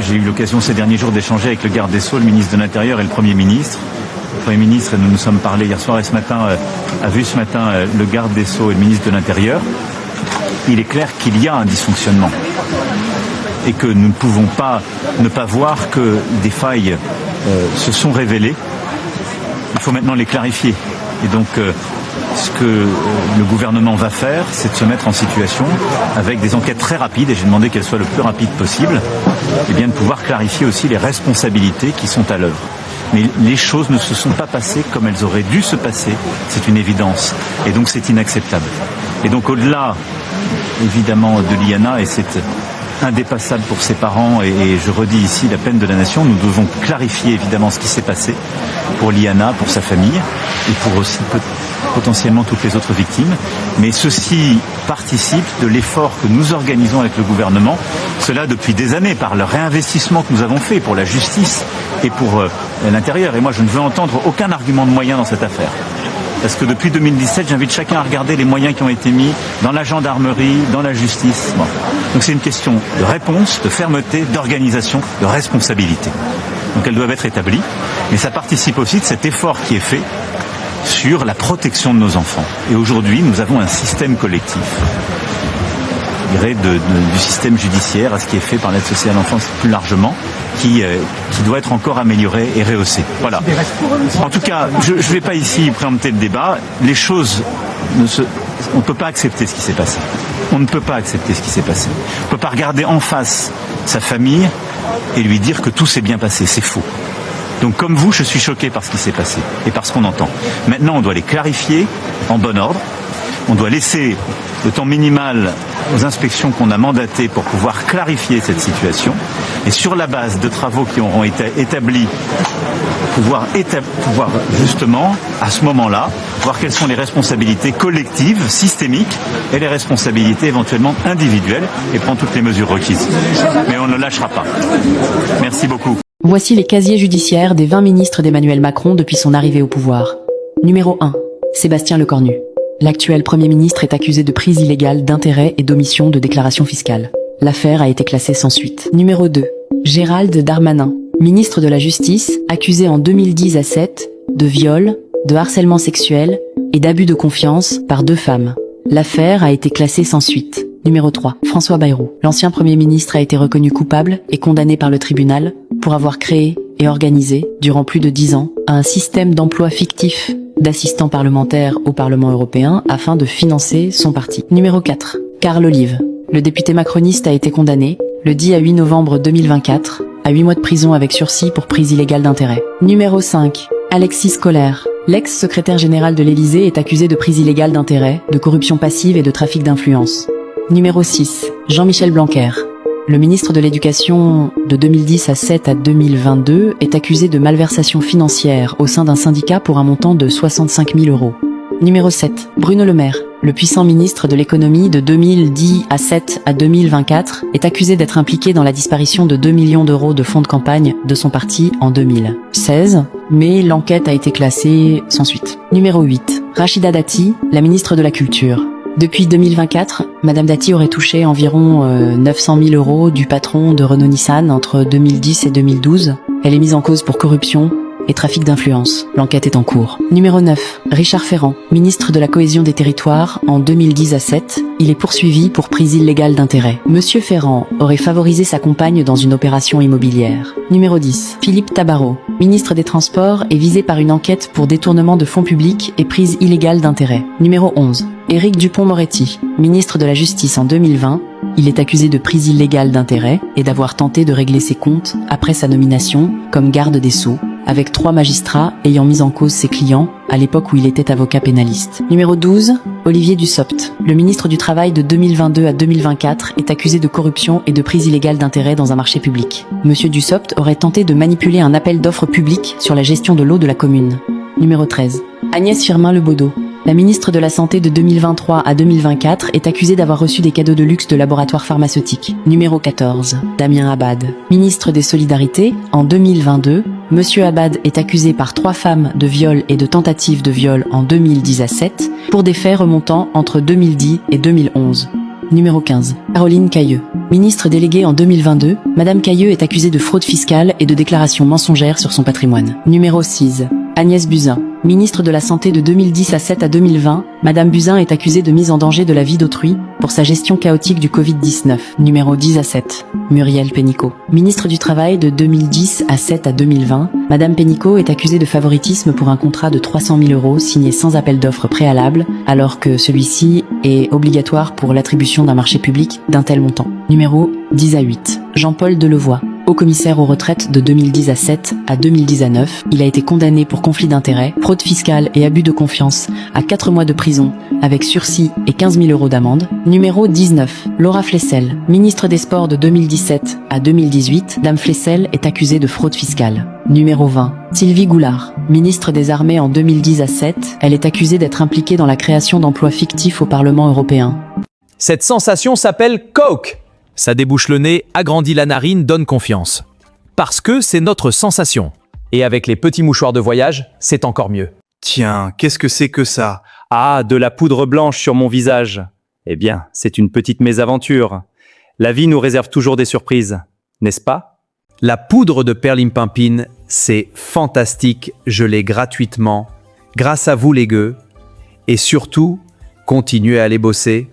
J'ai eu l'occasion ces derniers jours d'échanger avec le garde des Sceaux, le ministre de l'Intérieur et le Premier ministre. Le Premier ministre, nous nous sommes parlé hier soir et ce matin, a vu ce matin le garde des Sceaux et le ministre de l'Intérieur. Il est clair qu'il y a un dysfonctionnement et que nous ne pouvons pas ne pas voir que des failles se sont révélées. Il faut maintenant les clarifier. Et donc, ce que le gouvernement va faire, c'est de se mettre en situation, avec des enquêtes très rapides, et j'ai demandé qu'elles soient le plus rapides possible, et bien de pouvoir clarifier aussi les responsabilités qui sont à l'œuvre. Mais les choses ne se sont pas passées comme elles auraient dû se passer, c'est une évidence. Et donc c'est inacceptable. Et donc au-delà, évidemment, de l'IANA, et c'est indépassable pour ses parents, et je redis ici la peine de la nation, nous devons clarifier évidemment ce qui s'est passé pour l'IANA, pour sa famille, et pour aussi potentiellement toutes les autres victimes. Mais ceci participe de l'effort que nous organisons avec le gouvernement, cela depuis des années, par le réinvestissement que nous avons fait pour la justice et pour l'intérieur. Et moi, je ne veux entendre aucun argument de moyens dans cette affaire. Parce que depuis 2017, j'invite chacun à regarder les moyens qui ont été mis dans la gendarmerie, dans la justice. Bon. Donc c'est une question de réponse, de fermeté, d'organisation, de responsabilité. Donc elles doivent être établies. Mais ça participe aussi de cet effort qui est fait sur la protection de nos enfants. Et aujourd'hui, nous avons un système collectif, je dirais, du système judiciaire à ce qui est fait par l'aide sociale à l'enfance plus largement, qui doit être encore amélioré et rehaussé. Voilà. En tout cas, je ne vais pas ici préempter le débat. Les choses, on ne peut pas accepter ce qui s'est passé. On ne peut pas accepter ce qui s'est passé. On ne peut pas regarder en face sa famille et lui dire que tout s'est bien passé. C'est faux. Donc comme vous, je suis choqué par ce qui s'est passé et par ce qu'on entend. Maintenant, on doit les clarifier en bon ordre. On doit laisser le temps minimal aux inspections qu'on a mandatées pour pouvoir clarifier cette situation. Et sur la base de travaux qui auront été établis, pouvoir justement, à ce moment-là, voir quelles sont les responsabilités collectives, systémiques, et les responsabilités éventuellement individuelles, et prendre toutes les mesures requises. Mais on ne lâchera pas. Merci beaucoup. Voici les casiers judiciaires des 20 ministres d'Emmanuel Macron depuis son arrivée au pouvoir. Numéro 1. Sébastien Lecornu. L'actuel Premier ministre est accusé de prise illégale d'intérêts et d'omission de déclaration fiscale. L'affaire a été classée sans suite. Numéro 2. Gérald Darmanin. Ministre de la Justice, accusé en 2010 à 7 de viol, de harcèlement sexuel et d'abus de confiance par 2 femmes. L'affaire a été classée sans suite. Numéro 3. François Bayrou. L'ancien Premier ministre a été reconnu coupable et condamné par le tribunal pour avoir créé et organisé, durant plus de 10 ans, un système d'emploi fictif d'assistants parlementaires au Parlement européen afin de financer son parti. Numéro 4. Carl Olive. Le député macroniste a été condamné, le 10 à 8 novembre 2024, à 8 mois de prison avec sursis pour prise illégale d'intérêt. Numéro 5. Alexis Kohler. L'ex-secrétaire général de l'Élysée est accusé de prise illégale d'intérêt, de corruption passive et de trafic d'influence. Numéro 6. Jean-Michel Blanquer. Le ministre de l'Éducation de 2010 à 7 à 2022 est accusé de malversation financière au sein d'un syndicat pour un montant de 65 000 €. Numéro 7. Bruno Le Maire. Le puissant ministre de l'économie de 2010 à 7 à 2024 est accusé d'être impliqué dans la disparition de 2 millions d'euros de fonds de campagne de son parti en 2016, mais l'enquête a été classée sans suite. Numéro 8. Rachida Dati, la ministre de la Culture. Depuis 2024, Madame Dati aurait touché environ 900 000 € du patron de Renault-Nissan entre 2010 et 2012. Elle est mise en cause pour corruption et trafic d'influence. L'enquête est en cours. Numéro 9. Richard Ferrand, ministre de la Cohésion des Territoires en 2010 à 7. Il est poursuivi pour prise illégale d'intérêt. Monsieur Ferrand aurait favorisé sa compagne dans une opération immobilière. Numéro 10. Philippe Tabarot, ministre des Transports, est visé par une enquête pour détournement de fonds publics et prise illégale d'intérêt. Numéro 11. Éric Dupond-Moretti, ministre de la Justice en 2020, il est accusé de prise illégale d'intérêt et d'avoir tenté de régler ses comptes après sa nomination comme garde des Sceaux, avec 3 magistrats ayant mis en cause ses clients à l'époque où il était avocat pénaliste. Numéro 12, Olivier Dussopt. Le ministre du Travail de 2022 à 2024 est accusé de corruption et de prise illégale d'intérêt dans un marché public. Monsieur Dussopt aurait tenté de manipuler un appel d'offres public sur la gestion de l'eau de la commune. Numéro 13, Agnès Firmin-Lebaudot. La ministre de la Santé de 2023 à 2024 est accusée d'avoir reçu des cadeaux de luxe de laboratoires pharmaceutiques. Numéro 14. Damien Abad. Ministre des Solidarités, en 2022, Monsieur Abad est accusé par 3 femmes de viol et de tentative de viol en 2010 à 7 pour des faits remontant entre 2010 et 2011. Numéro 15. Caroline Cayeux. Ministre déléguée en 2022, Madame Cayeux est accusée de fraude fiscale et de déclarations mensongères sur son patrimoine. Numéro 6. Agnès Buzyn. Ministre de la Santé de 2010 à 2020, Madame Buzyn est accusée de mise en danger de la vie d'autrui pour sa gestion chaotique du Covid-19. Numéro 10 à 7. Muriel Pénicaud. Ministre du Travail de 2010 à 2020, Madame Pénicaud est accusée de favoritisme pour un contrat de 300 000 € signé sans appel d'offres préalable, alors que celui-ci est obligatoire pour l'attribution d'un marché public d'un tel montant. Numéro 10 à 8. Jean-Paul Delevoye. Haut commissaire aux retraites de 2010 à 2010 à 9, il a été condamné pour conflit d'intérêts, fraude fiscale et abus de confiance à 4 mois de prison avec sursis et 15 000 € d'amende. Numéro 19. Laura Flessel. Ministre des Sports de 2017 à 2018, Dame Flessel est accusée de fraude fiscale. Numéro 20. Sylvie Goulard. Ministre des Armées en 2010 à 7, elle est accusée d'être impliquée dans la création d'emplois fictifs au Parlement européen. Cette sensation s'appelle Coke. Ça débouche le nez, agrandit la narine, donne confiance. Parce que c'est notre sensation. Et avec les petits mouchoirs de voyage, c'est encore mieux. Tiens, qu'est-ce que c'est que ça? Ah, de la poudre blanche sur mon visage. Eh bien, c'est une petite mésaventure. La vie nous réserve toujours des surprises, n'est-ce pas? La poudre de perlimpinpin, c'est fantastique, je l'ai gratuitement. Grâce à vous les gueux. Et surtout, continuez à aller bosser.